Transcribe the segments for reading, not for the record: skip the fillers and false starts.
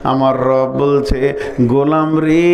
আমার রব বলছে, গোলাম রে,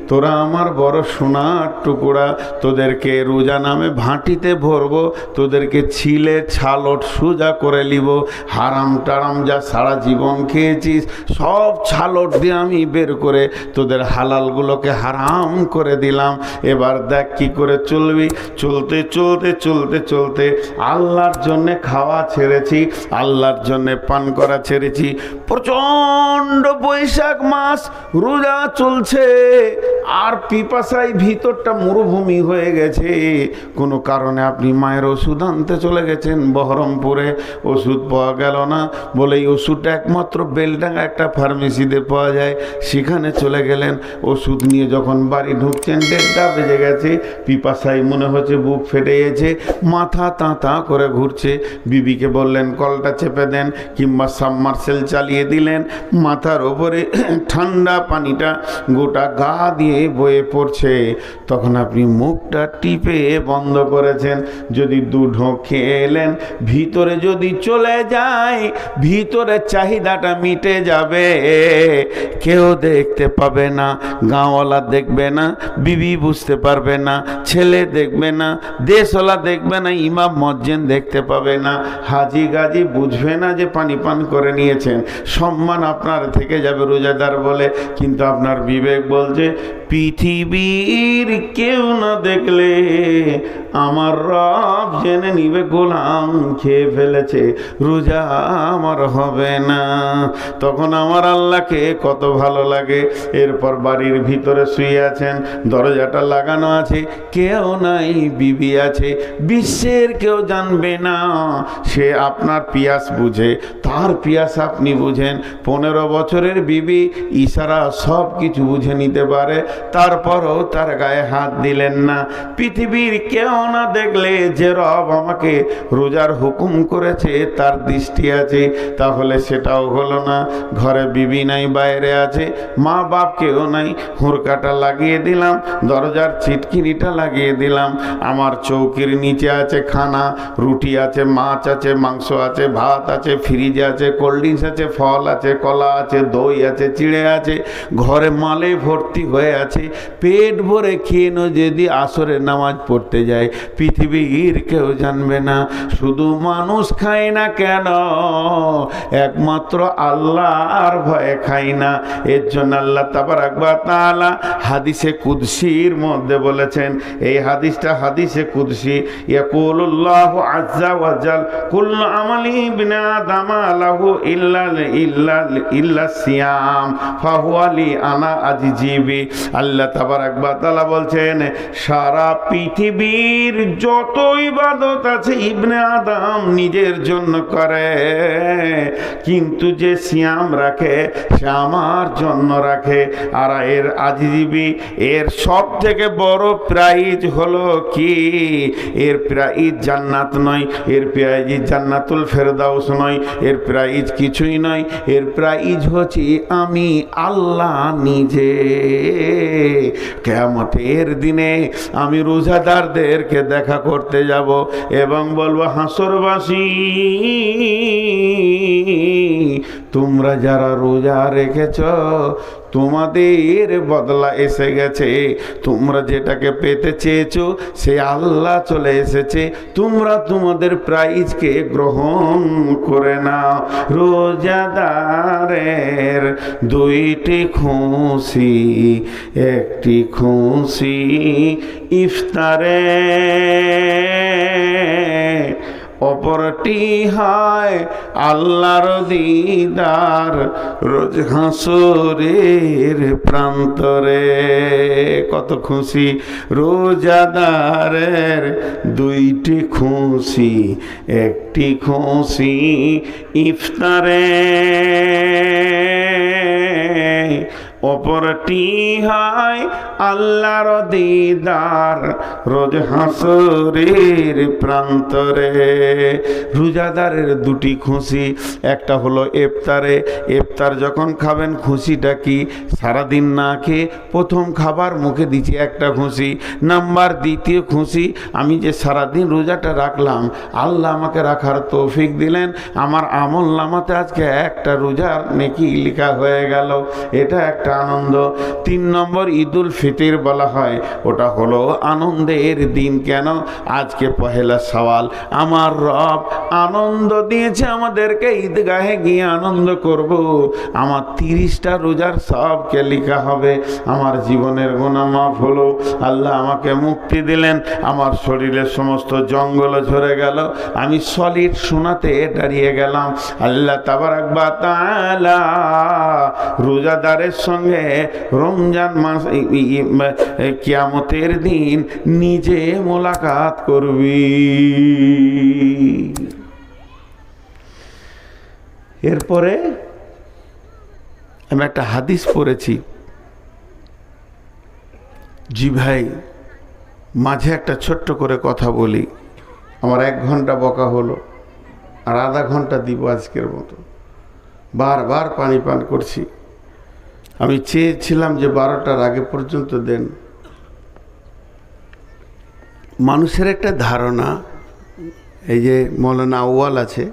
তোরা আমার বড় সোনার টুকরা, তোদেরকে রোজা নামে ভাঁটিতে ভরবো, তোদেরকে ছিলে ছালট সোজা করে নিব। হারাম টারাম যা সারা জীবন খেয়েছিস সব ছালট দিয়ে আমি বের করে তোদের হালালগুলোকে হারাম করে দিলাম। এবার দেখ কি করে চলবি। চলতে চলতে চলতে চলতে আল্লাহর জন্যে খাওয়া ছেড়েছি, আল্লাহর জন্যে পান করা ছেড়েছি। প্রচণ্ড বৈশাখ মাস, রোজা চলছে আর পিপাসায় ভিতরটা মরুভূমি হয়ে গেছে। কোনো কারণে আপনি মায়ের ওষুধ আনতে চলে গেছেন বহরমপুরে, ওষুধ পাওয়া গেল না বলে এই ওষুধটা একমাত্র বেলডাঙ্গা একটা ফার্মেসিতে পাওয়া যায়, সেখানে চলে গেলেন। ওষুধ নিয়ে যখন বাড়ি ঢুকছেন 1:30 বেজে গেছে। পিপাসায় মনে হচ্ছে বুক ফেটে গেছে, মাথা তাঁতা করে ঘুরছে। বিবিকে বললেন কলটা চেপে দেন, কিংবা সাবমার্সেল চালিয়ে দিলেন। মাথার ওপরে ঠান্ডা পানিটা গোটা গা দিয়ে বয়ে পড়ছে। তখন আপনি মুখটা টিপে বন্ধ করেছেন। যদি 2 ঢোক খেয়ে এলেন, ভিতরে যদি চলে যায়, ভিতরে চাহিদাটা মিটে যাবে। কেউ দেখতে পাবে না, গাঁওয়ালা দেখবে না, বিবি বুঝতে পারবে না, ছেলে দেখবে না, দেশওয়ালা দেখবে না, ইমাম মজ্জেন দেখতে পাবে না, হাজি গাজি বুঝবে না যে পানি পান করে নিয়েছেন। সম্মান আপনার থেকে যাবে রোজাদার বলে। কিন্তু আপনার বিবেক বলছে পৃথিবীর কেউ না দেখলে আমার রব জেনে নিবে গোলাম খেয়ে ফেলেছে, রোজা আমার হবে না। তখন আমার আল্লাহকে কত ভালো লাগে। এরপর বাড়ির ভিতরে শুয়ে আছেন, দরজাটা লাগানো আছে, কেউ নাই, বিবি আছে, বিশ্বের কেউ জানবে না। সে আপনার পিয়াস বুঝে, তার পিয়াস আপনি বুঝেন। 15 বছরের বিবি ইশারা সব কিছু বুঝে নিতে পারে, তারপরও তার গায়ে হাত দিলেন না। পৃথিবীর কেউ না দেখলে যে রব আমাকে রোজার হুকুম করেছে তার দৃষ্টি আছে, তাহলে সেটাও হলো না। ঘরে বিবি নাই, বাইরে আছে, মা বাপ কেউ নাই। হুড়কাটা লাগিয়ে দিলাম, দরজার ছিটকিনিটা লাগিয়ে দিলাম। আমার চৌকির নিচে আছে খানা, রুটি আছে, মাছ আছে, মাংস আছে, ভাত আছে, ফ্রিজ আছে, কোল্ড ড্রিঙ্কস আছে, ফল আছে, কলা আছে, দই আছে, চিড়ে আছে, ঘরে মালে ভর্তি হয়ে আছে। পেট ভরে খেয়ে যদি আসরের নামাজ পড়তে যায়, পৃথিবীর কেউ জানবে না। শুধু মানুষ খায় না কেন, একমাত্র আল্লাহর ভয়ে খায় না। এর জন্য আল্লাহ তাবারাক ওয়া তাআলা হাদিসে কুদসির মধ্যে বলেছেন, এই হাদিসটা হাদিসে কুদসি, ইয়াকুলুল্লাহু আযজা ওয়া জাল কুল্লু আমালি ইবনে আদম লাহু ইল্লা সিয়াম ফাহুয়া লি আনা আজিজিবি। আল্লাহ তাবারাক ওয়া তাআলা বলছেন, সারা পৃথিবীর যত ইবাদত আছে ইবনে আদম নিজের জন্য করে, কিন্তু যে সিয়াম রাখে সে আমার জন্য রাখে। আর এর আজিজিবি, এর সব থেকে বড় প্রাইজ হলো কি? এর প্রাইজ জান্নাত নয়, এর প্রাইজ জান্নাতুল ফেরদাউস নয়, এর প্রাইজ কিছুই নয়। এর প্রাইজ হচ্ছে আমি আল্লাহ নিজে। কিয়ামতের দিনে আমি রোজাদারদেরকে দেখা করতে যাব এবং বলবো, হাসরবাসী, তোমরা যারা রোজা রেখেছ তোমাদের বদলা এসে গেছে। তোমরা যেটাকে পেতে চেয়েছো সে আল্লাহ চলে এসেছে, তোমরা তোমাদের প্রাইজকে গ্রহণ করে নাও। রোজাদারের 2টি খুশি, একটি খুশি ইফতারে, অপরটি হয় আল্লাহর দিদার রোজ হাসরের প্রান্তরে। কত খুশি রোজাদারের 2টি খুশি, একটি খুশি ইফতারে, অপরটি হয় আল্লাহর দিদার রোজ হাসরের প্রান্তরে। রোজাদারের দুটি খুশি, একটা হলো ইফতারে, ইফতার যখন খাবেন খুশিটা কি, সারাদিন না খেয়ে প্রথম খাবার মুখে দিচ্ছি একটা খুশি। নাম্বার দ্বিতীয় খুশি, আমি যে সারাদিন রোজাটা রাখলাম, আল্লাহ আমাকে রাখার তৌফিক দিলেন, আমার আমল নামাতে আজকে একটা রোজার নেকি লেখা হয়ে গেল, এটা একটা আনন্দ। 3 নম্বর ঈদুল ফিতর বলা হয়, ওটা হলো আনন্দের দিন। কেন? আজকে পহেলা সওয়াল, আমার রব আনন্দ দিয়েছে আমাদেরকে, ঈদগাহে গিয়ে আনন্দ করব। আমার 30টা রোজার সবকে লেখা হবে, আমার জীবনের গুনাহ মাফ হলো, আল্লাহ আমাকে মুক্তি দিলেন, আমার শরীরের সমস্ত জঙ্গল ঝরে গেল, আমি সলিড সোনাতে দাঁড়িয়ে গেলাম। আল্লাহ তাবারাক ওয়া তাআলা রোজাদারের সঙ্গে রমজান মাস কিয়ামতের দিন নিজে মোলাকাত করবি। এরপরে আমি একটা হাদিস পড়েছি। জি ভাই, মাঝে একটা ছোট্ট করে কথা বলি, আমার 1 ঘন্টা বকা হলো, আর আধা ঘন্টা দিব আজকের মতো। বারবার পানি পান করছি, আমি চেয়েছিলাম যে 12টার আগে পর্যন্ত দেন। মানুষের একটা ধারণা, এই যে মৌলানা আউয়াল আছে,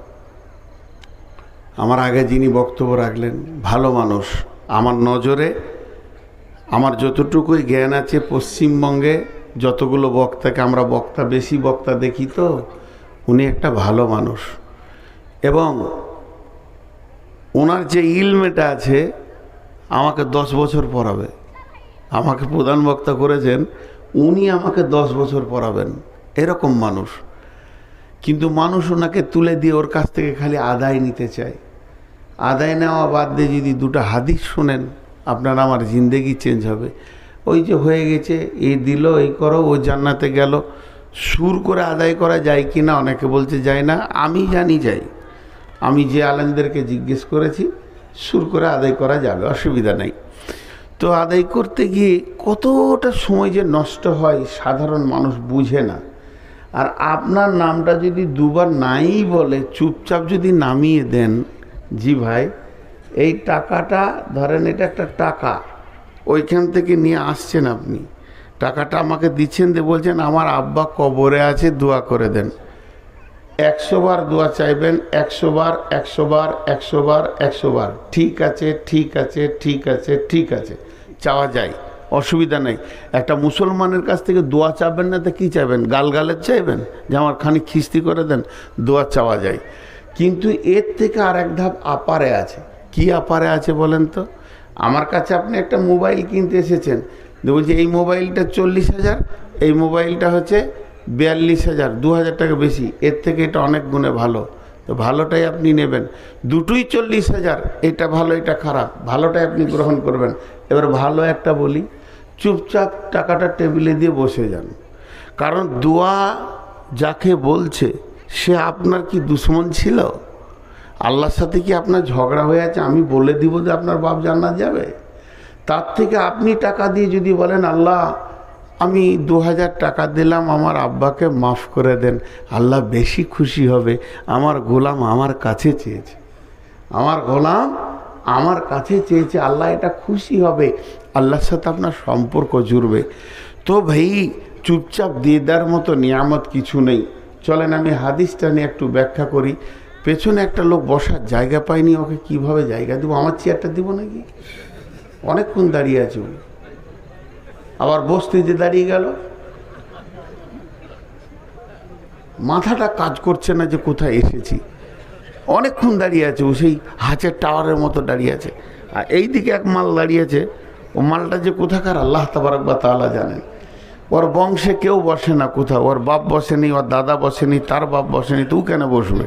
আমার আগে যিনি বক্তব্য রাখলেন, ভালো মানুষ। আমার নজরে আমার যতটুকুই জ্ঞান আছে, পশ্চিমবঙ্গে যতগুলো বক্তাকে আমরা বেশি বক্তা দেখি, তো উনি একটা ভালো মানুষ, এবং ওনার যে ইলমেটা আছে আমাকে 10 বছর পড়াবে। আমাকে প্রধান বক্তা করেছেন, উনি আমাকে 10 বছর পড়াবেন, এরকম মানুষ। কিন্তু মানুষ ওনাকে তুলে দিয়ে ওর কাছ থেকে খালি আদায় নিতে চায়। আদায় নেওয়া বাদ দিয়ে যদি 2টা হাদিস শোনেন, আপনার আমার জিন্দেগি চেঞ্জ হবে। ওই যে হয়ে গেছে, এই দিল, এই করো, ও জান্নাতে গেল, সুর করে আদায় করা যায় কি না? অনেকে বলছে যায় না, আমি জানি যাই। আমি যে আলেমদেরকে জিজ্ঞেস করেছি, সুর করে আদায় করা যাবে, অসুবিধা নেই। তো আদায় করতে গিয়ে কতটা সময় যে নষ্ট হয়, সাধারণ মানুষ বুঝে না। আর আপনার নামটা যদি 2বার নাই বলে চুপচাপ যদি নামিয়ে দেন, জি ভাই এই টাকাটা ধরেন, এটা একটা টাকা, ওইখান থেকে নিয়ে আসছেন আপনি, টাকাটা আমাকে দিচ্ছেন, দিয়ে বলছেন আমার আব্বা কবরে আছে, দোয়া করে দেন। 100 বার দোয়া চাইবেন, 100 বার 100 বার 100 বার 100 বার, ঠিক আছে ঠিক আছে ঠিক আছে ঠিক আছে, চাওয়া যায়, অসুবিধা নেই। একটা মুসলমানের কাছ থেকে দোয়া চাইবেন না তো কী চাইবেন? গালগালের চাইবেন যে আমার খানিক খিস্তি করে দেন? দোয়া চাওয়া যায়। কিন্তু এর থেকে আর এক ধাপ আপারে আছে। কি আপারে আছে বলেন তো? আমার কাছে আপনি একটা মোবাইল কিনতে এসেছেন, বলছি এই মোবাইলটা 40,000, এই মোবাইলটা হচ্ছে 42,000, 2,000 টাকা বেশি, এর থেকে এটা অনেক গুণে ভালো, তো ভালোটাই আপনি নেবেন। দুটোই 40,000, এটা ভালো এটা খারাপ, ভালোটাই আপনি গ্রহণ করবেন। এবার ভালো একটা বলি, চুপচাপ টাকাটা টেবিলে দিয়ে বসে যান। কারণ দোয়া যাকে বলছে সে আপনার কি দুশ্মন ছিল? আল্লাহর সাথে কি আপনার ঝগড়া হয়ে আছে? আমি বলে দিব যে আপনার বাপ জান্নাত যাবে? তার থেকে আপনি টাকা দিয়ে যদি বলেন আল্লাহ আমি 2,000 টাকা দিলাম, আমার আব্বাকে মাফ করে দেন, আল্লাহ বেশি খুশি হবে। আমার গোলাম আমার কাছে চেয়েছে, আমার গোলাম আমার কাছে চেয়েছে, আল্লাহ এটা খুশি হবে, আল্লাহর সাথে আপনার সম্পর্ক জুড়বে। তো ভাই চুপচাপ দিয়ে দেওয়ার মতো নিয়ামত কিছু নেই। চলেন আমি হাদিসটা নিয়ে একটু ব্যাখ্যা করি। পেছনে একটা লোক বসার জায়গা পায়নি, ওকে কিভাবে জায়গা দেবো? আমার চেয়ারটা দিব নাকি? অনেকক্ষণ দাঁড়িয়ে আছে, আবার বসতে যে দাঁড়িয়ে গেল, মাথাটা কাজ করছে না যে কোথায় এসেছি। অনেকক্ষণ দাঁড়িয়ে আছে, ও সেই হাঁচের টাওয়ারের মতো দাঁড়িয়ে আছে। আর এই দিকে এক মাল দাঁড়িয়েছে, ও মালটা যে কোথাকার আল্লাহ তাবারক ওয়া তাআলা জানেন। ওর বংশে কেউ বসে না কোথাও, ওর বাপ বসেনি, ওর দাদা বসেনি, তার বাপ বসেনি, তো কেন বসবে?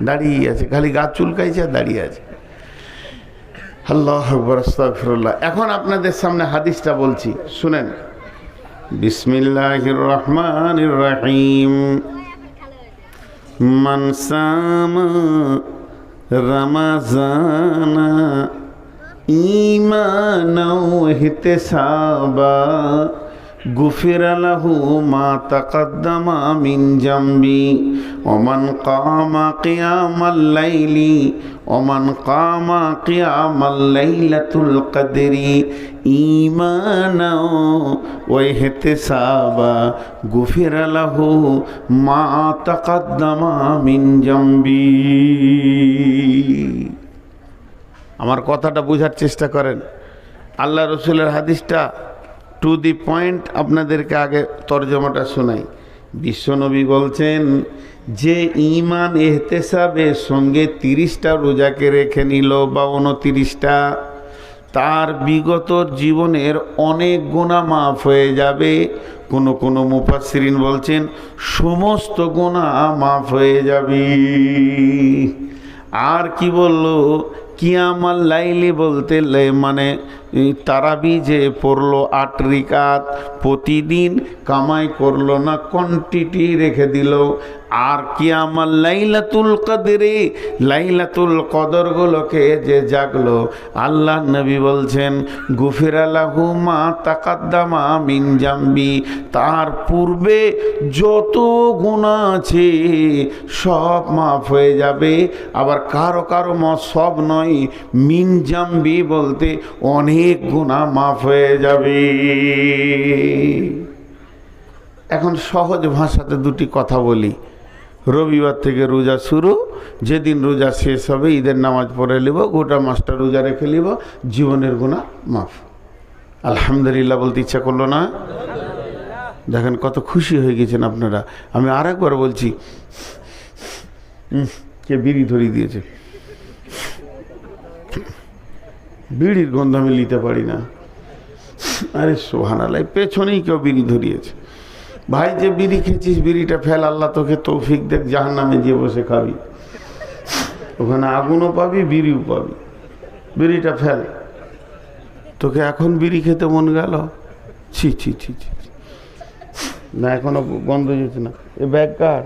দাঁড়িয়ে আছে, খালি গা চুলকাইছে আর দাঁড়িয়ে আছে। আল্লাহু আকবার, আস্তাগফিরুল্লাহ। এখন আপনাদের সামনে হাদিসটা বলছি, শুনেন। বিসমিল্লাহির রহমানির রহিম। মান সামা রমাজানা ঈমানাও ইহতিসাবা গুফিরা লাহু মা তাকাদ্দামা মিন জামবি ওমান কামা কিয়ামাল লাইলি ওমান কামা কিয়ামাল লাইলাতুল কদরি ঈমানাও ওয়া ইহতিসাবা গুফিরা লাহু মা তাকাদ্দামা মিন জামবি। আমার কথাটা বোঝার চেষ্টা করেন। আল্লাহ রসুলের হাদিসটা টু দি পয়েন্ট আপনাদেরকে আগে তর্জমাটা শোনাই। বিশ্বনবী বলছেন যে ঈমান ইহতিসাবের সঙ্গে 30টা রোজাকে রেখে নিল বা 29টা, তার বিগত জীবনের অনেক গুনাহ মাফ হয়ে যাবে। কোনো মুফাসসিরিন বলছেন সমস্ত গুনাহ মাফ হয়ে যাবে। আর কি বললো? কিয়ামাল লাইলি বলতে মানে তারাবি যে পড়লো 8 রিকাত প্রতিদিন, কামাই করলো না, কোয়ান্টিটি রেখে দিল। আর কিয়ামাল লাইলাতুল কদরে, লাইলাতুল কদরগুলোকে যে জাগলো, আল্লাহ নবী বলছেন গুফিরা লাহু মা তাকাদ্দামা মিন জামবি, তার পূর্বে যত গুনাহ আছে সব মাফ হয়ে যাবে। আবার কারো কারো মত সব নয়, মিন জামবি বলতে অনেক গুনাহ মাফ হয়ে যাবে। এখন সহজ ভাষাতে দুটি কথা বলি। রবিবার থেকে রোজা শুরু, যেদিন রোজা শেষ হবে ঈদের নামাজ পড়ে নিব, গোটা মাসটা রোজা রেখে নিব, জীবনের গুনাহ মাফ। আলহামদুলিল্লাহ বলতে ইচ্ছা করলো না? দেখেন কত খুশি হয়ে গেছেন আপনারা। আমি আর একবার বলছি, কে বিড়ি ধরিয়ে দিয়েছে? বিড়ির গন্ধ আমি নিতে পারি না। আরে সুবহানাল্লাহ, পেছনেই কেউ বিড়ি ধরিয়েছে। ভাই যে বিড়ি খেয়েছিস বিড়িটা ফেল, আল্লাহ তোকে তৌফিক দেখ, জাহান্নামে গিয়ে বসে খাবি, ওখানে আগুনও পাবি বিড়িও পাবি। বিড়িটা ফেল। তোকে এখন বিড়ি খেতে মন গেল? ছি ছি ছি ছি, না এখনো গন্ধ যেতে না। এ ব্যাগ কার?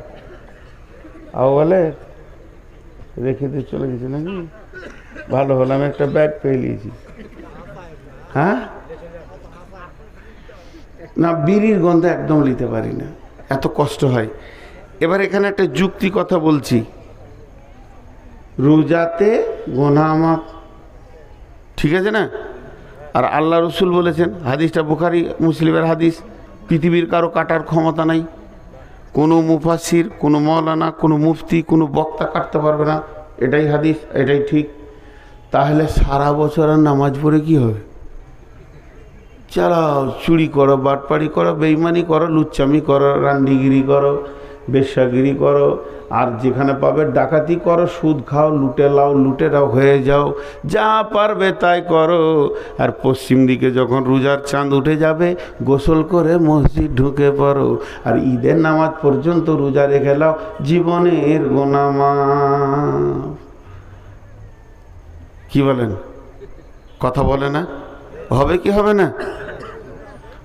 বলে রেখে দিয়ে চলে গেছে নাকি? ভালো হলো, আমি একটা ব্যাগ পেয়ে নিয়েছি। হ্যাঁ না, বিড়ির গন্ধ একদম নিতে পারি না, এত কষ্ট হয়। এবার এখানে একটা যুক্তি কথা বলছি। রোজাতে গুনাহ মাফ, ঠিক আছে না? আর আল্লাহ রসুল বলেছেন, হাদিসটা বুখারী মুসলিমের হাদিস, পৃথিবীর কারো কাটার ক্ষমতা নাই। কোনো মুফাসসির, কোনো মৌলানা, কোনো মুফতি, কোনো বক্তা কাটতে পারবে না। এটাই হাদিস, এটাই ঠিক। তাহলে সারা বছর আর নামাজ পড়ে কি হবে? চালাও, চুরি করো, বাটপাড়ি করো, বেইমানি করো, লুচ্চামি করো, রান্ডিগিরি করো, বেশ্যাগিরি করো, আর যেখানে পাবে ডাকাতি করো, সুদ খাও, লুটে লাও, লুটেরাও হয়ে যাও, যা পারবে তাই করো। আর পশ্চিম দিকে যখন রোজার চাঁদ উঠে যাবে, গোসল করে মসজিদ ঢুকে পড়ো, আর ঈদের নামাজ পর্যন্ত রোজা রেখে লাও, জীবনের গুনাহ মাফ। কি বলেন? কথা বলে না? হবে কি হবে না?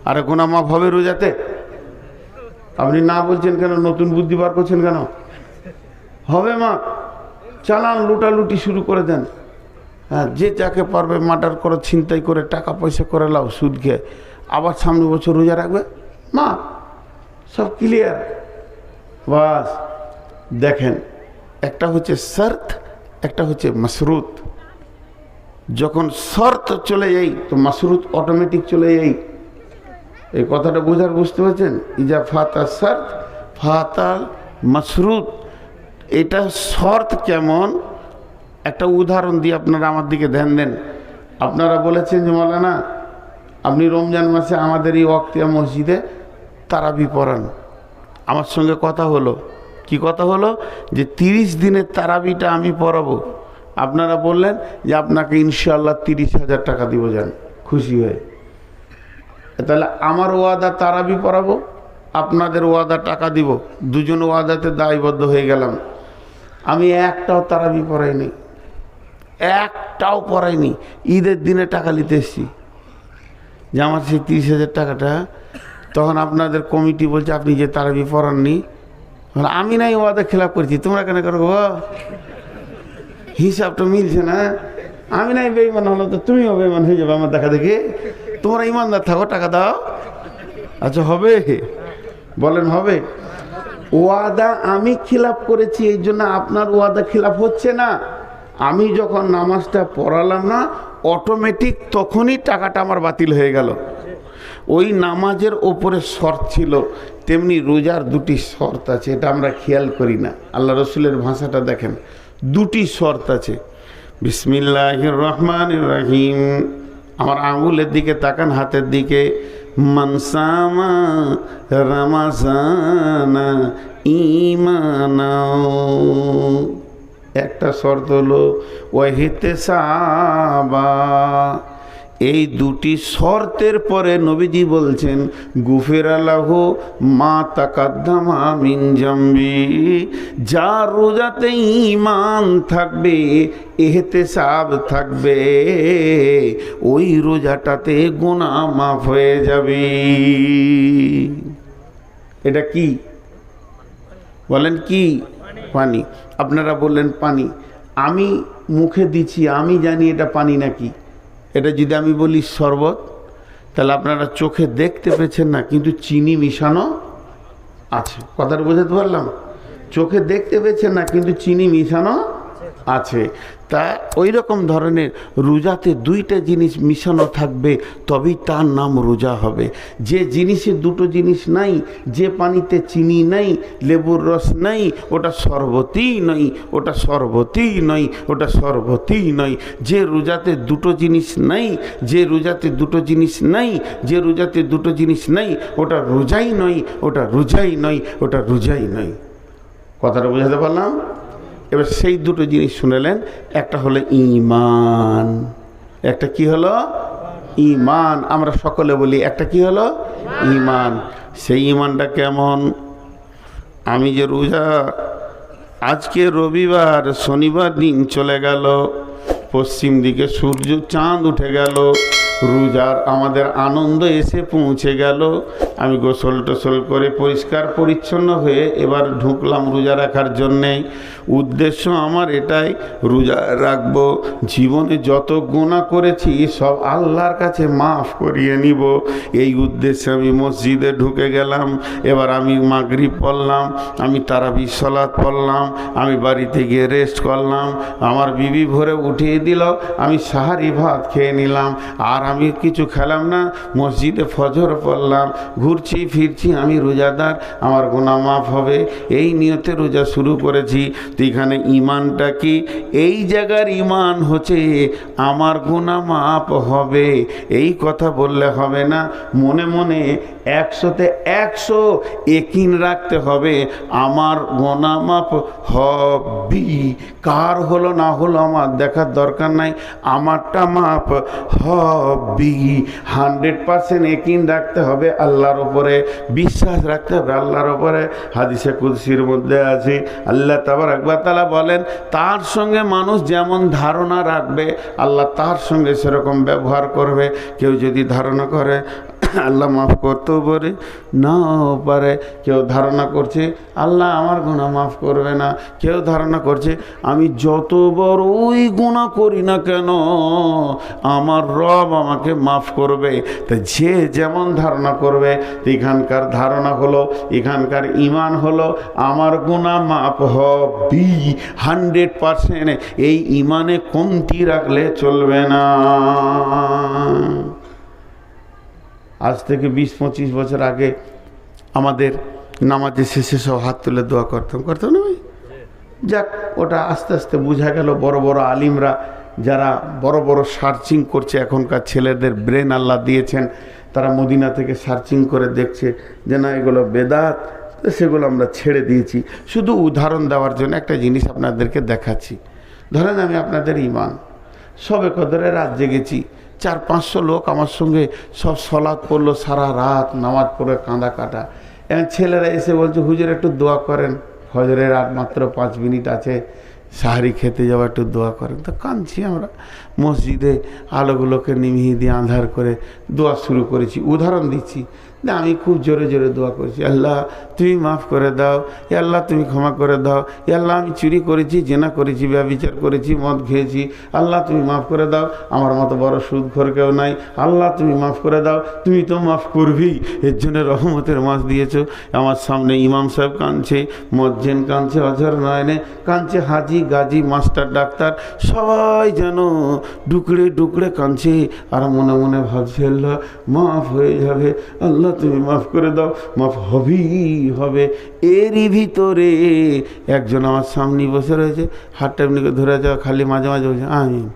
আরে গুনাহ মাফ হবে রোজাতে? আপনি না বলছেন কেন? নতুন বুদ্ধি বার করছেন কেন? হবে মা, চালান, লুটালুটি শুরু করে দেন। হ্যাঁ, যে যাকে পারবে মার্ডার করো, ছিনতাই করে, টাকা পয়সা করে লাও, সুদ খেয়ে, আবার সামনে বছর রোজা রাখবে, মা সব ক্লিয়ার। বাস দেখেন, একটা হচ্ছে শর্ত, একটা হচ্ছে মাশরুত। যখন শর্ত চলে যাই তো মাশরুত অটোমেটিক চলে যাই। এই কথাটা বুঝতে পারছেন? ইজা ফাতা শর্ত ফাতা মাশরুত। এটা শর্ত কেমন, একটা উদাহরণ দিয়ে আপনারা আমার দিকে ধ্যান দেন। আপনারা বলেছেন যে মৌলানা আপনি রমজান মাসে আমাদের এই ওয়াক্তিয়া মসজিদে তারাবি পড়ান। আমার সঙ্গে কথা হলো, কি কথা হলো? যে 30 দিনের তারাবিটা আমি পড়াবো। আপনারা বললেন যে আপনাকে ইনশাআল্লাহ 30,000 টাকা দিব, যান খুশি হয়ে। তাহলে আমার ওয়াদা তারাবি পড়াবো, আপনাদের ওয়াদা টাকা দিব, দুজন ওয়াদাতে দায়বদ্ধ হয়ে গেলাম। আমি একটাও তারাবি পড়াইনি, একটাও পড়াইনি। ঈদের দিনে টাকা নিতে এসেছি, যে আমার সেই 30,000 টাকাটা। তখন আপনাদের কমিটি বলছে আপনি যে তারাবি পড়াননি, আমি নাই ওয়াদা খেলাপ করেছি, তোমরা কেন করো? হিসাবটা মিলছে না। আমি নাই বেঈমান হলাম তো তুমিও বেঈমান হয়ে যাবে আমার দেখা দেখে। তোমরা ইমানদার থাকো, টাকা দাও। আচ্ছা হবে? বলেন হবে? ওয়াদা আমি খিলাফ করেছি, এই জন্য আপনার ওয়াদা খিলাফ হচ্ছে না। আমি যখন নামাজটা পড়ালাম না, অটোমেটিক তখনই টাকাটা আমার বাতিল হয়ে গেল। ওই নামাজের ওপরে শর্ত ছিল, তেমনি রোজার দুটি শর্ত আছে, এটা আমরা খেয়াল করি না। আল্লাহ রসুলের ভাষাটা দেখেন, দুটি শর্ত আছে। বিসমিল্লাহির রহমানির রহিম, আমার আঙ্গুলের দিকে তাকান, হাতের দিকে। মানসামা রামাজানা ঈমানা, একটা শর্ত হলো ওয়াহিতেসাবা। এই দুটি শর্তের পরে নবীজি বলছেন গুফিরা লাহু মা তাকাদ্দামা মিন জামবি। যার রোজাতে ঈমান থাকবে, ইহতিসাব থাকবে, ওই রোজাটাতে গুনাহ মাফ হয়ে যাবে। এটা কি বলেন? কি? পানি। আপনারা বললেন পানি, আমি মুখে দিচ্ছি, আমি জানি এটা পানি নাকি। এটা যদি আমি বলি শরবত, তাহলে আপনারা চোখে দেখতে পেয়েছেন না, কিন্তু চিনি মিশানো আছে। কথাটা বোঝাতে পারলাম? চোখে দেখতে পেয়েছেন না, কিন্তু চিনি মিশানো আছে। তা ওই রকম ধরনের রোজাতে দুইটা জিনিস মিশানো থাকবে, তবেই তার নাম রোজা হবে। যে জিনিসে দুটো জিনিস নাই, যে পানিতে চিনি নাই, লেবুর রস নাই, ওটা শরবতই নয়, ওটা শরবতই নয়, ওটা শরবতই নয়। যে রোজাতে দুটো জিনিস নাই, যে রোজাতে দুটো জিনিস নাই, যে রোজাতে দুটো জিনিস নাই, ওটা রোজাই নয়, ওটা রোজাই নয়, ওটা রোজাই নয়। কথাটা বোঝাতে পারলাম? এবার সেই দুটো জিনিস শুনেলেন, একটা হলো ঈমান, একটা কি হলো? ঈমান। আমরা সকলে বলি একটা কি হলো? ঈমান। সেই ঈমানটা কেমন? আমি যে রোজা, আজকে রবিবার, শনিবার দিন চলে গেল, পশ্চিম দিকে সূর্য চাঁদ উঠে গেল, রোজার আমাদের আনন্দ এসে পৌঁছে গেল। আমি গোসল টোসল করে পরিষ্কার পরিচ্ছন্ন হয়ে এবার ঢুকলাম রোজা রাখার জন্যে। উদ্দেশ্য আমার এটাই, রোজা রাখবো, জীবনে যত গুনাহ করেছি সব আল্লাহর কাছে মাফ করিয়ে নিব। এই উদ্দেশ্যে আমি মসজিদে ঢুকে গেলাম। এবার আমি মাগরিব পড়লাম, আমি তারাবির সালাত পড়লাম, আমি বাড়িতে গিয়ে রেস্ট করলাম, আমার বিবি ভোরে উঠিয়ে দিল, আমি সাহারি ভাত খেয়ে নিলাম, আর আমি কিছু খেলাম না, মসজিদে ফজর পড়লাম, ঘুরছি ফিরছি, আমি রোজাদার, আমার গুনাহ মাফ হবে, এই নিয়তে রোজা শুরু করেছি। তো এখানে ঈমানটা কি? এই জায়গার ঈমান হচ্ছে আমার গুনাহ মাফ হবে, এই কথা বললে হবে না। মনে মনে 100-তে 100 ইয়াকিন রাখতে হবে, আমার গুনাহ মাফ হবে। কার হলো না হলো আমার দেখার দরকার নাই, আমারটা মাফ হবে। 100% ইয়াকিন রাখতে হবে আল্লাহর উপরে, বিশ্বাস রাখতে হবে আল্লাহর উপরে। হাদিসে কুদসির মধ্যে আছে, আল্লাহ তাবারক ওয়া তাআলা বলেন, তার সঙ্গে মানুষ যেমন ধারণা রাখবে, আল্লাহ তার সঙ্গে সেরকম ব্যবহার করবে। কেউ যদি ধারণা করে আল্লাহ মাফ করতেও পারে, নাও পারে। কেউ ধারণা করছে আল্লাহ আমার গুনাহ মাফ করবে না, কেউ ধারণা করছে আমি যত বড়ই গুনাহ করি না কেন আমার রব আমাকে মাফ করবে। তা যে যেমন ধারণা করবে, এখানকার ধারণা হলো, এখানকার ঈমান হলো আমার গুনাহ মাফ হবে 100%। এই ঈমানে কমতি রাখলে চলবে না। আজ থেকে 20-25 বছর আগে আমাদের নামাজের শেষে সব হাত তুলে দোয়া করতাম না ভাই? যাক, ওটা আস্তে আস্তে বোঝা গেল। বড় বড় আলিমরা যারা বড় বড় সার্চিং করছে, এখনকার ছেলেদের ব্রেন আল্লাহ দিয়েছেন, তারা মদিনা থেকে সার্চিং করে দেখছে যে না এগুলো বেদাত, সেগুলো আমরা ছেড়ে দিয়েছি। শুধু উদাহরণ দেওয়ার জন্য একটা জিনিস আপনাদেরকে দেখাচ্ছি। ধরেন আমি আপনাদের ঈমান, সবে কদরে রাত জেগেছি, 400-500 লোক আমার সঙ্গে সব সলাৎ পড়লো, সারা রাত নামাজ পড়ে কাঁদা কাটা। এবং ছেলেরা এসে বলছে হুজুর একটু দোয়া করেন, ফজরের রাত মাত্র 5 মিনিট আছে, সাহারি খেতে যাওয়া, একটু দোয়া করেন। তো কাঁদছি আমরা, মসজিদে আলোগুলোকে নিভিয়ে দিয়ে আঁধার করে দোয়া শুরু করেছি। উদাহরণ দিচ্ছি, না আমি খুব জোরে জোরে দোয়া করছি, আল্লাহ তুমি মাফ করে দাও, এ আল্লাহ তুমি ক্ষমা করে দাও, এ আল্লাহ আমি চুরি করেছি, জেনা করেছি, ব্যভিচার করেছি, মদ খেয়েছি, আল্লাহ তুমি মাফ করে দাও, আমার মতো বড় সুদখোর কেউ নাই, আল্লাহ তুমি মাফ করে দাও, তুমি তো মাফ করবেই, এর জন্য রহমতের মাস দিয়েছো। আমার সামনে ইমাম সাহেব কাঁদছে, মজ্জেন কাঁদছে, অঝর নয়নে কাঁদছে, হাজি গাজী মাস্টার ডাক্তার সবাই যেন ডুকরে ডুকরে কাঁদছে, আর মনে মনে ভাবছে আল্লাহ মাফ হয়ে যাবে, আল্লাহ তুমি মাফ করে দাও, মাফ হবেই হবে। এরই ভিতরে একজন আমার সামনে বসে রয়েছে, হাতটা এমনি করে ধরে যাওয়া, খালি মাঝে মাঝে বলছে আমিন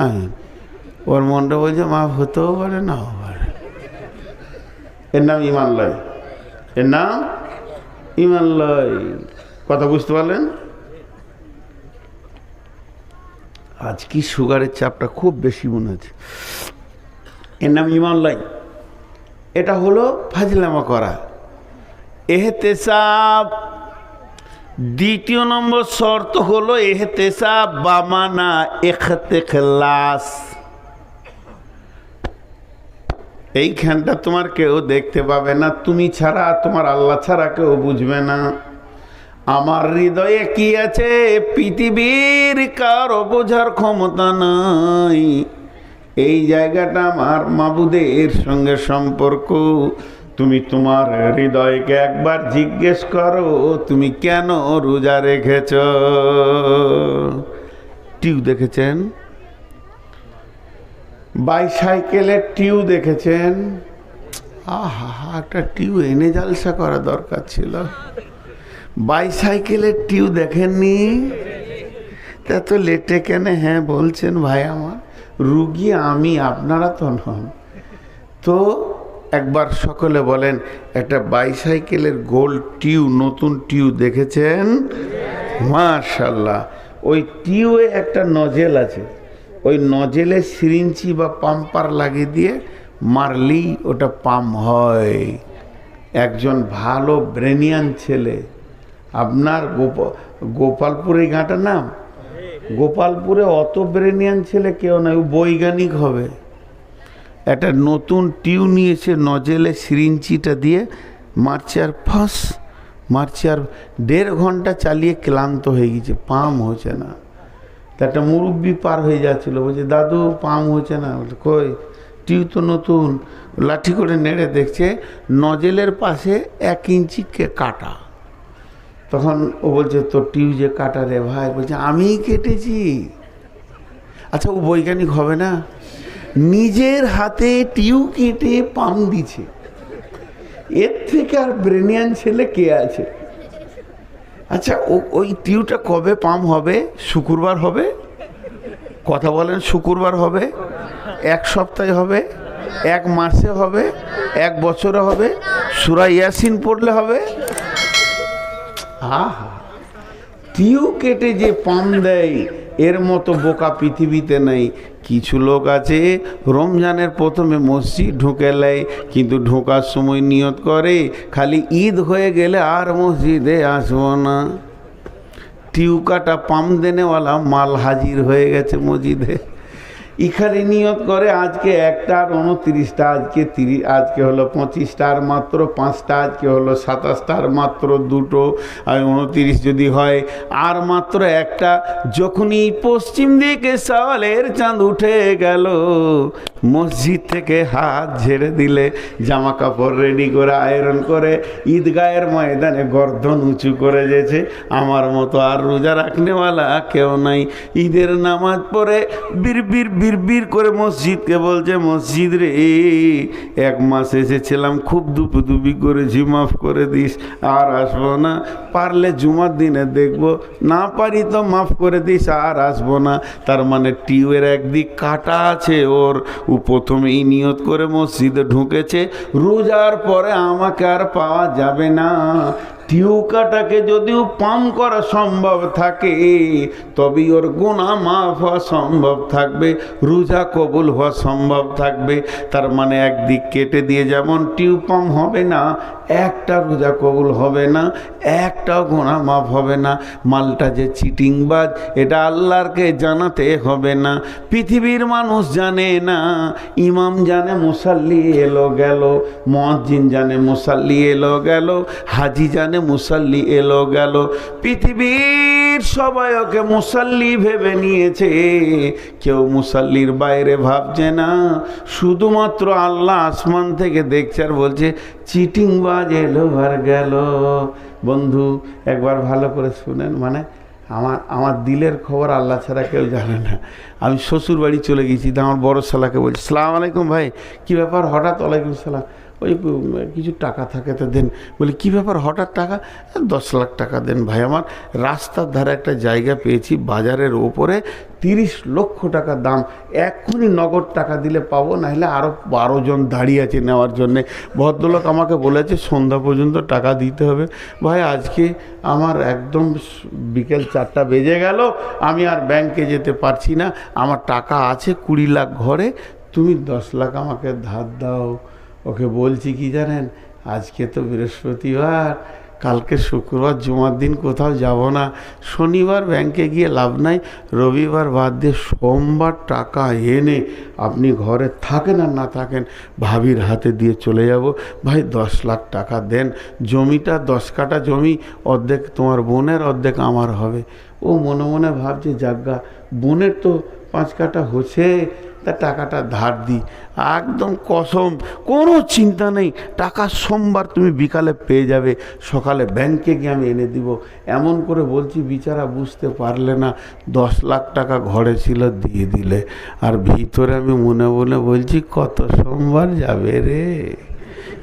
আমিন। ওর মনটা বলছে মাফ হতেও পারে নাও পারে। এর নাম ইমান লয়, এর নাম ইমান লয়। কথা বুঝতে পারলেন? আজ কি সুগারের চাপটা খুব বেশি মনে হচ্ছে। এর নাম ইমান লয়। এটা হলো ফাজলামা করা, এহতেসাব। দ্বিতীয় নম্বর শর্ত হলো এহতেসাব বামানা ইখতিলাস। এইখানটা তোমার কেউ দেখতে পাবে না, তুমি ছাড়া, তোমার আল্লাহ ছাড়া কেউ বুঝবে না। আমার হৃদয়ে কি আছে পৃথিবীর কারো বোঝার ক্ষমতা নাই। এই জায়গাটা আমার মাবুদের সঙ্গে সম্পর্ক। তুমি তোমার হৃদয়কে একবার জিজ্ঞেস করো, তুমি কেন রোজা রেখেছ? টিউ দেখেছেন? বাইসাইকেলের টিউ দেখেছেন? আহা, একটা টিউ এনে জালসা করা দরকার ছিল। বাইসাইকেলের টিউ দেখেননি? তা তো লেটে কেন হ্যাঁ বলছেন ভাই? আমার রুগী আমি, আপনারা তো নন। তো একবার সকলে বলেন, একটা বাইসাইকেলের গোল টিউ, নতুন টিউ দেখেছেন? মাশাআল্লাহ। ওই টিউয়ে একটা নজেল আছে, ওই নজেলে সিরিঞ্চি বা পাম্পার লাগিয়ে দিয়ে মারলেই ওটা পাম্প হয়। একজন ভালো ব্রেনিয়ান ছেলে, আপনার গোপালপুরে ঘাটার নাম, গোপালপুরে অত ব্রেনিয়ান ছেলে কেউ নয়, ও বৈজ্ঞানিক হবে। একটা নতুন টিউ নিয়েছে, নজেলে সিরিঞ্চিটা দিয়ে মারছে, আর ফাঁস মারছে, আর 1.5 ঘন্টা চালিয়ে ক্লান্ত হয়ে গেছে, পাম্প হচ্ছে না। তা একটা মুরব্বি পার হয়ে যাচ্ছিলো, বলছে দাদু পাম্প হচ্ছে না। বলছে কই, টিউ তো নতুন। লাঠি করে নেড়ে দেখছে নজেলের পাশে 1 ইঞ্চি কাটা। তখন ও বলছে তোর টিউ যে কাটা রে ভাই। বলছে আমিই কেটেছি। আচ্ছা, ও বৈজ্ঞানিক হবে না? নিজের হাতে টিউ কেটে পাম্প দিছে, এর থেকে আর ব্রেনিয়ান ছেলে কে আছে? আচ্ছা, ওই টিউটা কবে পাম্প হবে? শুক্রবার হবে? কথা বলেন, শুক্রবার হবে? 1 সপ্তাহে হবে? 1 মাসে হবে? 1 বছরে হবে? সূরা ইয়াসিন পড়লে হবে? আহা, টিউ কেটে যে পাম্প দেয়, এর মতো বোকা পৃথিবীতে নেই। কিছু লোক আছে রমজানের প্রথমে মসজিদ ঢুকে নেয়, কিন্তু ঢোকার সময় নিয়ত করে খালি ঈদ হয়ে গেলে আর মসজিদে আসবো না। টিউ কাটা পাম্প দেনেওয়ালা মাল হাজির হয়ে গেছে মসজিদে। এখানে নিয়ত করে আজকে 1টা আর 29টা, আজকে হলো 25টা আর মাত্র 5টা, আজকে হলো 27টা আর মাত্র 2টো, আর 29 যদি হয় আর মাত্র 1টা। যখনই পশ্চিম দিকে সওয়ালের চাঁদ উঠে গেল, মসজিদ থেকে হাত ঝেড়ে দিলে, জামা কাপড় রেডি করে আয়রন করে ঈদগাহের ময়দানে গর্দন উঁচু করে যেছে। আমার মতো আর রোজা রাখনেওয়ালা কেউ নাই। ঈদের নামাজ পড়ে বিড়বিড় বিড়বিড় করে মসজিদকে বলছে, মসজিদ রে 1 মাস এসেছিলাম, খুব দুপুদুপি করেছি, মাফ করে দিস, আর আসবো না। পারলে জুমার দিনে দেখবো, না পারি তো মাফ করে দিস, আর আসবো না। তার মানে টিউয়ের একদিক কাটা আছে ওর। ও প্রথমেই নিয়ত করে মসজিদে ঢুকেছে, রোজার পরে আমাকে আর পাওয়া যাবে না। টিউকাটাকে যদিও পাম করা সম্ভব থাকে তবেই ওর গুনাহ মাফ হওয়া সম্ভব থাকবে, রোজা কবুল হওয়া সম্ভব থাকবে। তার মানে একদিক কেটে দিয়ে যেমন টিউব পাম হবে না, একটা রোজা কবুল হবে না, একটাও গুনাহ মাফ হবে না। মালটা যে চিটিংবাজ এটা আল্লাহরকে জানাতে হবে না। পৃথিবীর মানুষ জানে না, ইমাম জানে মুসাল্লি এলো গেল, মুয়াজ্জিন জানে মুসাল্লি এলো গেল, হাজি জানে মুসাল্লি এলো গেল। পৃথিবীর সবাই ওকে মুসাল্লি ভেবে নিয়েছে, কেউ মুসাল্লির বাইরে ভাবছে না। শুধুমাত্র আল্লাহ আসমান থেকে দেখছে আর বলছে চিটিংবাজ এলো আর গেল। বন্ধু একবার ভালো করে শুনেন, মানে আমার দিলের খবর আল্লাহ ছাড়া কেউ জানে না। আমি শ্বশুর বাড়ি চলে গেছি, তো আমার বড় শালাকে বলছি সালাম আলাইকুম ভাই, কী ব্যাপার হঠাৎ? ওয়ালাইকুম সালাম। ওই কিছু টাকা থাকে তো দেন। বলি কী ব্যাপার হঠাৎ টাকা? 10 লাখ টাকা দেন ভাই। আমার রাস্তার ধারে একটা জায়গা পেয়েছি বাজারের ওপরে, 30 লক্ষ টাকা দাম, এক্ষুনি নগদ টাকা দিলে পাবো, নাহলে আরও 12 জন দাঁড়িয়ে আছে নেওয়ার জন্যে। ভদ্রলোক আমাকে বলেছে সন্ধ্যা পর্যন্ত টাকা দিতে হবে। ভাই আজকে আমার একদম বিকেল 4টা বেজে গেল, আমি আর ব্যাংকে যেতে পারছি না, আমার টাকা আছে 20 লাখ ঘরে, তুমি 10 লাখ আমাকে ধার দাও। ওকে বলছি কি জানেন, আজকে তো বৃহস্পতিবার, কালকে শুক্রবার জুমার দিন কোথাও যাব না, শনিবার ব্যাংকে গিয়ে লাভ নাই, রবিবার বাদ দিয়ে সোমবার টাকা এনে আপনি ঘরে থাকেন আর না থাকেন ভাবির হাতে দিয়ে চলে যাব। ভাই 10 লাখ টাকা দেন, জমিটা 10 কাঠা জমি, অর্ধেক তোমার বোনের অর্ধেক আমার হবে। ও মনে মনে ভাবছে যাজ্ঞা বোনের তো 5 কাঠা হচ্ছে, তা টাকাটা ধার দিই। একদম কসম, কোনো চিন্তা নেই, টাকা সোমবার তুমি বিকালে পেয়ে যাবে, সকালে ব্যাংকে গিয়ে আমি এনে দিব। এমন করে বলছি, বিচারা বুঝতে পারলে না 10 লাখ টাকা ঘরে ছিল দিয়ে দিলে। আর ভিতরে আমি মনে মনে বলছি কত সোমবার যাবে রে,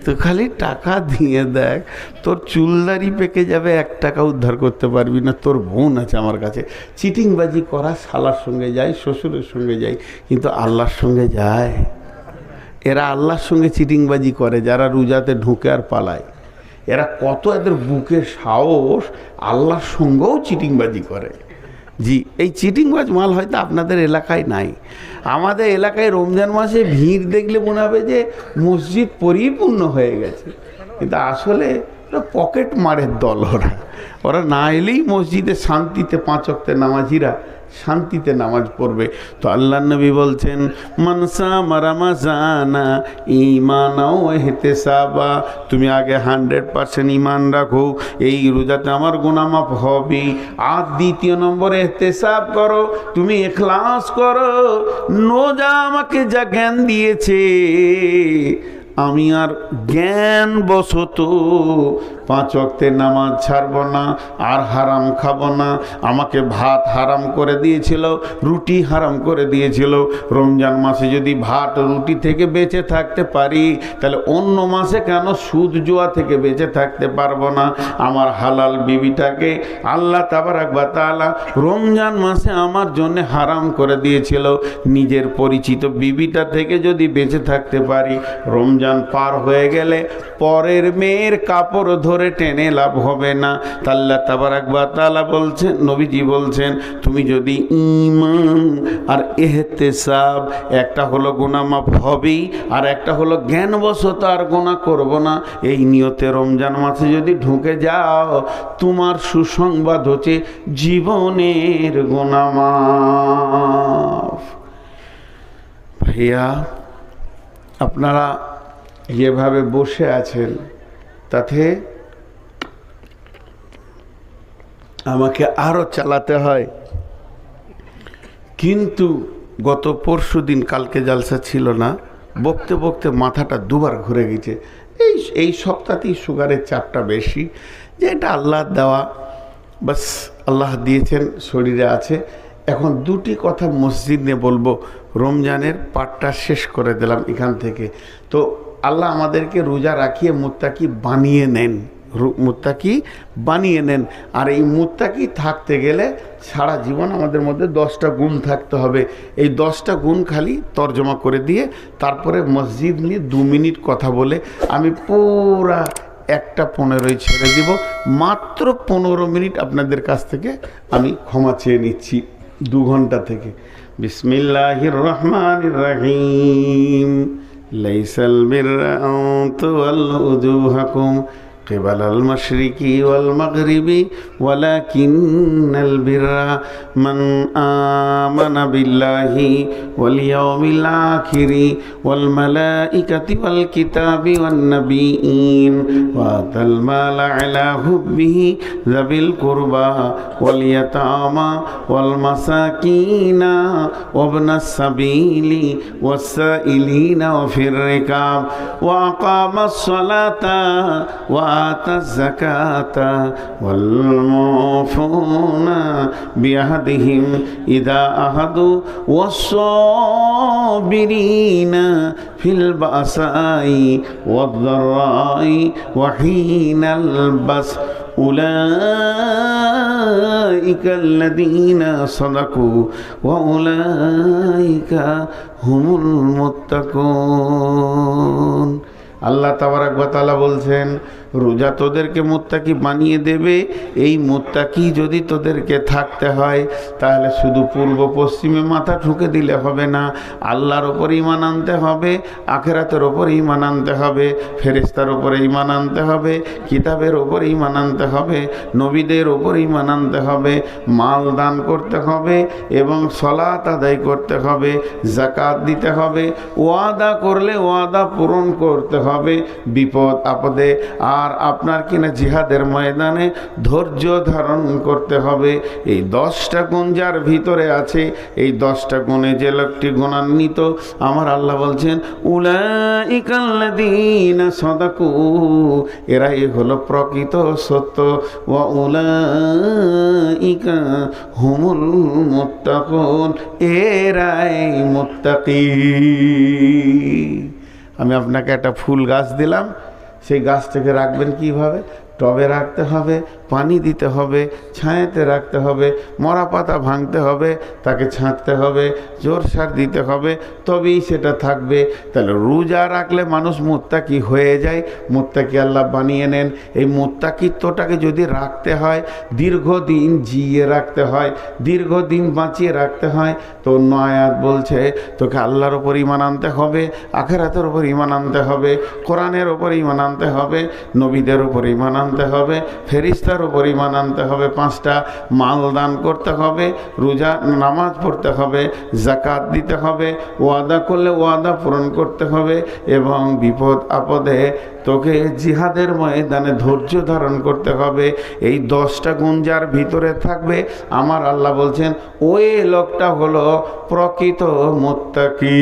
তো খালি টাকা দিয়ে দেখ, তোর চুলদারি পেকে যাবে, 1 টাকা উদ্ধার করতে পারবি না। তোর বোন আছে আমার কাছে। চিটিংবাজি করা শালার সঙ্গে যায়, শ্বশুরের সঙ্গে যায়, কিন্তু আল্লাহর সঙ্গে যায়? এরা আল্লাহর সঙ্গে চিটিংবাজি করে যারা রোজাতে ঢুকে আর পালায়। এরা কত এদের বুকে সাহস, আল্লাহর সঙ্গেও চিটিংবাজি করে। জি, এই চিটিংবাজ মাল হয়তো আপনাদের এলাকায় নাই। আমাদের এলাকায় রমজান মাসে ভিড় দেখলে মনে হবে যে মসজিদ পরিপূর্ণ হয়ে গেছে, কিন্তু আসলে পকেট মারের দল। ওরা না এলেই মসজিদে শান্তিতে 5 ওয়াক্তের নামাজিরা শান্তিতে নামাজ পড়বে। তো আল্লাহ নবী বলছেন মানসা মারামাজানা ঈমানাও ইহতিসাবা, তুমি আগে 100% ঈমান রাখো, এই রোজাতে আমার গুনাহ মাফ হবে। আর দ্বিতীয় নম্বরে ইহতিসাব করো, তুমি ইখলাস করো, রোজা আমাকে যা জ্ঞান দিয়েছে আমি আর জ্ঞান বশত 5 ওয়াক্তের নামাজ ছাড়ব না, আর হারাম খাবো না। আমাকে ভাত হারাম করে দিয়েছিল, রুটি হারাম করে দিয়েছিল। রমজান মাসে যদি ভাত রুটি থেকে বেঁচে থাকতে পারি, তাহলে অন্য মাসে কেন সুদ জুয়া থেকে বেঁচে থাকতে পারবো না? আমার হালাল বিবিটাকে আল্লাহ তাবারাক ওয়া তাআলা রমজান মাসে আমার জন্য হারাম করে দিয়েছিল। নিজের পরিচিত বিবিটা থেকে যদি বেঁচে থাকতে পারি, রমজান পার হয়ে গেলে পরের মেয়ের কাপড় ধরে টেনে লাভ হবে না। আল্লাহ তাবারাক ওয়া তাআলা বলছেন, নবীজি বলছেন, তুমি যদি ঈমান আর ইহতিসাব, একটা হলো গুনাহ মাফ হবেই, আর একটা হলো জ্ঞানবশত আর গুনাহ করব না, এই নিয়তে রমজান মাসে যদি ঢুকে যাও, তোমার সুসংবাদ হচ্ছে জীবনের গুনাহ মাফ। ভাইয়া আপনারা যেভাবে বসে আছেন তাতে আমাকে আরও চালাতে হয়, কিন্তু গত পরশু দিন, কালকে জালসা ছিল না, বকতে বকতে মাথাটা 2বার ঘুরে গেছে। এই সপ্তাহতেই সুগারের চাপটা বেশি, যে এটা আল্লাহ দেওয়া, বাস আল্লাহ দিয়েছেন, শরীরে আছে। এখন 2টি কথা মসজিদ নিয়ে বলবো, রমজানের পাঠটা শেষ করে দিলাম এখান থেকে। তো আল্লাহ আমাদেরকে রোজা রাখিয়ে মুত্তাকি বানিয়ে নেন, মুত্তাকি বানিয়ে নেন। আর এই মুত্তাকি থাকতে গেলে সারা জীবন আমাদের মধ্যে 10টা গুণ থাকতে হবে। এই 10টা গুণ খালি তর্জমা করে দিয়ে তারপরে মসজিদ নিয়ে 2 মিনিট কথা বলে আমি পুরা 1:15 ছেড়ে দিব। মাত্র 15 মিনিট আপনাদের কাছ থেকে আমি ক্ষমা চেয়ে নিচ্ছি 2 ঘন্টা থেকে। বিসমিল্লাহির রহমানির রহিম। লাইসাল বিররা আন তুওয়াল্লু উজুহাকুম কিবালাল মাশরিকি ওয়াল মাগরিবি ওয়ালাকিন্নাল বিররা মান আমানা বিল্লাহি ওয়াল ইয়াউমিল আখিরি ওয়াল মালাইকাতি ওয়াল কিতাবি ওয়ান নাবিয়্যিন ওয়া আতাল মালা আলা হুব্বিহি যাবিল কুরবা ওয়াল ইয়াতামা ওয়াল মাসাকিনা ওয়া ইবনাস সাবিলি ওয়াস সাইলিনা ওয়া ফির রিকাব ওয়া আকামাস সালাতা ওয়া آتى الزكاة والموفون بعهدهم إذا عاهدوا والصابرين في البأساء والضراء وحين البأس أولئك الذين صدقوا وأولئك هم المتقون। আল্লাহ তাবারাক ওয়া তাআলা বলছেন, রোজা তোদেরকে মুত্তাকি বানিয়ে দেবে। এই মুত্তাকি যদি তোদেরকে থাকতে হয় তাহলে শুধু পূর্ব পশ্চিমে মাথা ঠুকে দিলে হবে না, আল্লাহর ওপর ঈমান আনতে হবে, আখিরাতের ওপর ঈমান আনতে হবে, ফেরেশতার ওপর ঈমান আনতে হবে, কিতাবের ওপর ঈমান আনতে হবে, নবীদের ওপর ঈমান আনতে হবে, মাল দান করতে হবে এবং সালাত আদায় করতে হবে, যাকাত দিতে হবে, ওয়াদা করলে ওয়াদা পূরণ করতে হবে বিপদ আপদে। আর আপনার কিনা জিহাদের ময়দানে ধৈর্য ধারণ করতে হবে। এই 10টা গুণ যার ভিতরে আছে, এই 10টা গুণে যে লোকটি গুণান্বিত, আমার আল্লাহ বলছেন উলাইকাল্লাযীনা সাদাকু, এরাই হলো প্রকৃত সত্য, ওয়া উলাইকা হুমুল মুত্তাকুন, এরাই মুত্তাকি। আমি আপনাকে একটা ফুল গাছ দিলাম, সেই গাছটাকে রাখবেন কিভাবে? টবে রাখতে হবে, পানি দিতে হবে, ছায়াতে রাখতে হবে, মরা পাতা ভাঙতে হবে, তাকে ছাঁটতে হবে, জোর সার দিতে হবে, তবেই সেটা থাকবে। তাহলে রোজা রাখলে মানুষ মুত্তাকি হয়ে যায়, মুত্তাকি আল্লাহ বানিয়ে নেন। এই মুত্তাকিত্বটাকে যদি রাখতে হয়, দীর্ঘদিন জিয়ে রাখতে হয়, দীর্ঘদিন বাঁচিয়ে রাখতে হয়, তো অন্য আয়াত বলছে তোকে আল্লাহর ওপর ঈমান আনতে হবে, আখিরাতের ওপর ঈমান আনতে হবে, কোরআনের ওপর ঈমান আনতে হবে, নবীদের ওপর ঈমান আনতে হবে, ফেরেশতার উপর ঈমান আনতে হবে, 5টা মাল দান করতে হবে, রোজা নামাজ পড়তে হবে, যাকাত দিতে হবে, ওয়াদা করলে ওয়াদা পূরণ করতে হবে এবং বিপদ আপদে তোকে জিহাদের ময়দানে ধৈর্য ধারণ করতে হবে। এই 10টা গুণ যার ভিতরে থাকবে, আমার আল্লাহ বলছেন ওই লোকটা হলো প্রকৃত মুত্তাকি।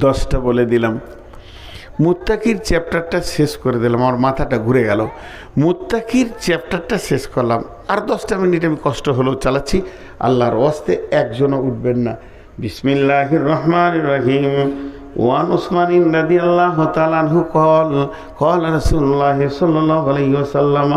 10টা বলে দিলাম। মুত্তাকির চ্যাপ্টারটা শেষ করে দিলাম, আমার মাথাটা ঘুরে গেল। মুত্তাকির চ্যাপ্টারটা শেষ করলাম, আর 10টা মিনিট আমি কষ্ট হলেও চালাচ্ছি। আল্লাহর ওয়াস্তে একজনও উঠবেন না। বিসমিল্লাহির রহমানির রহিম। ওয়ান উসমানিন রাদিয়াল্লাহু তাআলা আনহু قال رسول الله صلى الله عليه وسلم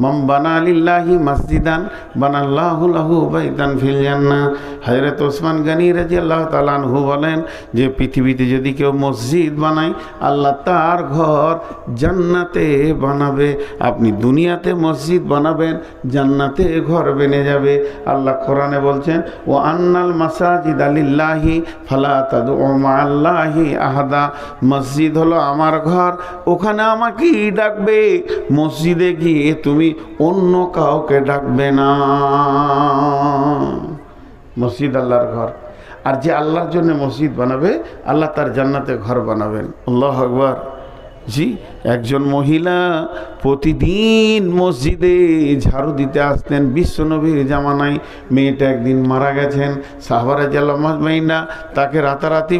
من بنى لله مسجدا بنى الله له بيتا في الجنة। হযরত ওসমান গনি রাদিয়াল্লাহু তাআলা আনহু বলেন যে পৃথিবীতে যদি কেউ মসজিদ বানায়, আল্লাহ তার ঘর জান্নাতে বানাবে। আপনি দুনিয়াতে মসজিদ বানাবেন, জান্নাতে ঘর বেনে যাবে। আল্লাহ কোরআনে বলছেন ও আন্নাল মাসাজিদা লিল্লাহি ফালা তাদউ মাআল্লাহি আহাদা। মসজিদ হলো আমার ঘর, ওখানে আমাকেই ডাকবে। মসজিদে গিয়ে তুমি অন্য কাউকে ডাকবে না। মসজিদ আল্লাহর ঘর, আর যে আল্লাহর জন্য মসজিদ বানাবে, আল্লাহ তার জান্নাতে ঘর বানাবেন। আল্লাহু আকবার। জি, একজন মহিলা প্রতিদিন মসজিদে ঝাড়ু দিতে আসতেন বিশ্বনবীর জামানায়। মেয়েটা একদিন মারা গেছেন, সাহাবারা জাল্লামাইনা তাকে রাতারাতি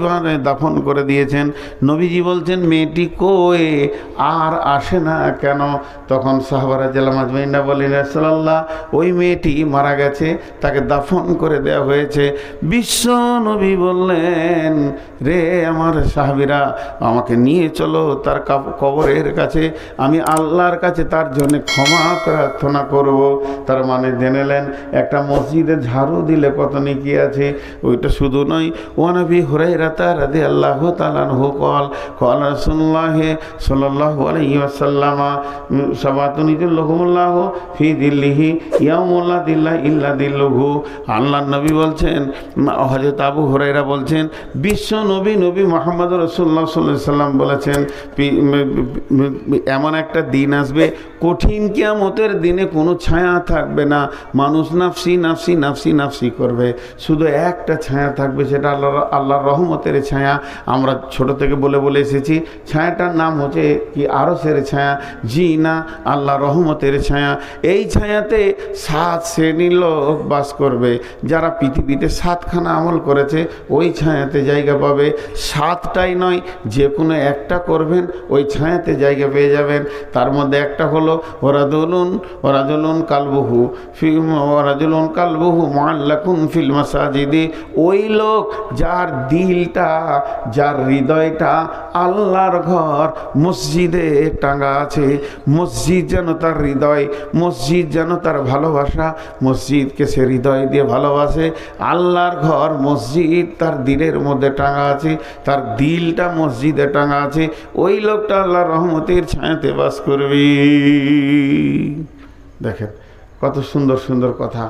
দাফন করে দিয়েছেন। নবীজি বলছেন মেয়েটি কই, আর আসে না কেন? তখন সাহাবারা জাল্লামাইনা বলেন রাসূলুল্লাহ, ওই মেয়েটি মারা গেছে, তাকে দাফন করে দেওয়া হয়েছে। বিশ্বনবী বললেন রে আমার সাহাবীরা, আমাকে নিয়ে চলো তার কবরের কাছে আমি আল্লাহর কাছে তার জন্য ক্ষমা প্রার্থনা করব। তার মানে জেনেলেন একটা মসজিদে ঝাড়ু দিলে কত নেকি আছে। ওইটা শুধু নয়, ওয়ানবি হুরাইরাতা রাদিয়াল্লাহু তাআলা আনহু قال রাসূলুল্লাহ সাল্লাল্লাহু আলাইহি ওয়াসাল্লাম সাবাতুন ইযুল্লুহুমুল্লাহু ফি দিল্লিহি ইয়াউমুল লা দিল্লা ইল্লা দিল্লুহু। আল্লাহর নবী বলছেন, হযরত আবু হুরায়রা বলছেন, বিশ্ব নবী মুহাম্মদ রাসূলুল্লাহ সাল্লাল্লাহু আলাইহি ওয়াসাল্লাম বলেছেন, এমন একটা দিন আসবে, কঠিন কিয়ামতের দিনে কোনো ছায়া থাকবে না, মানুষ নাফসি নাফসি নাফসি নাফসি করবে, শুধু একটা ছায়া থাকবে, সেটা আল্লাহর রহমতের ছায়া। আমরা ছোট থেকে বলে বলে এসেছি, ছায়াটার নাম হচ্ছে কি আরশের ছায়া। জি না, আল্লাহ রহমতের ছায়া। এই ছায়াতে 7 শ্রেণীর লোক বাস করবে। যারা পৃথিবীতে 7খানা আমল করেছে ওই ছায়াতে জায়গা পাবে। 7টাই নয়, যে কোনো একটা করবেন ওই ছায়াতে জায়গা পেয়ে যাবেন। তার মধ্যে একটা হলো ওরাজুলুন কালবুহু মুআল্লাকুন ফিল মাসাজিদি। ওই লোক যার দিলটা, যার হৃদয়টা আল্লাহর ঘর মসজিদে টাঙ্গা আছে। মসজিদ যেন তার হৃদয়, মসজিদ যেন তার ভালোবাসা, মসজিদকে সে হৃদয় দিয়ে ভালোবাসে। আল্লাহর ঘর মসজিদ তার দিলের মধ্যে টাঙ্গা আছে, তার দিলটা মসজিদে টাঙ্গা আছে। ওই লোকটা আল্লাহর রহমতের ছায়াতে বাস করবে। দেখেন কত সুন্দর সুন্দর কথা।